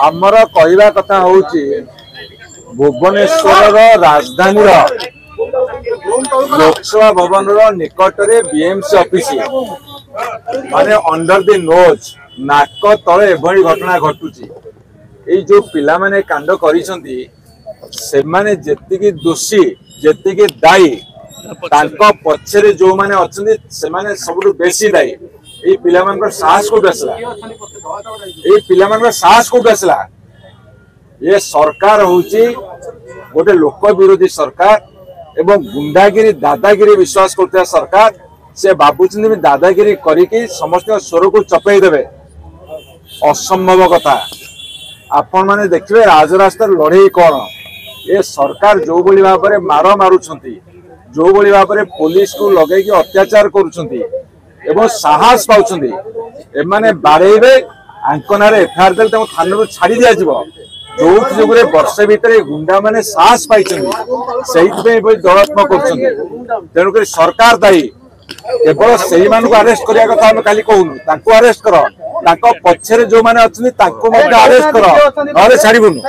आमर कहवा कथा हूँ भुवनेश्वर राजधानी लोकसभा भवन निकट में बीएमसी ऑफिस माने अंडर द नोज नाक तले एभली घटना घटुची। ये जो पिला माने कांड करिसंती से माने जेतिकी दोषी जेतिकी दायी तांको पछरे जो माने अछंती से माने सबुठु बेसी दायी। ये पिला मानकर साहस को बेसला ये पिला मानकर साहस को बेसला। ये सरकार होची गोटे लोक विरोधी सरकार एवं गुंडागिरी दादागिरी विश्वास करता सरकार। से बाबुचंद दादागिरी करिकी समस्त स्वर को चपई देवे असंभव कथा। आपण माने देखिए राजरास्ता लड़े कौन ये सरकार जो भली भाव में मार मारुछंती जो भली भाव में पुलिस को लगे अत्याचार करुछंती एवं साहस पाउछंती एमाने बारेबे आंकनार एफआईआर देले थाना छाड़ी दिया जिवो जो जुगरे वर्ष भितर गुंडा माने साहस पाई दौड़ात्मक कर सरकार दायी केवल से अरेस्ट करिया कथा हम खाली कहूनु अरेस्ट कर पछरे जो माने अछनी तांको अरेस्ट कर छाड़बुनु।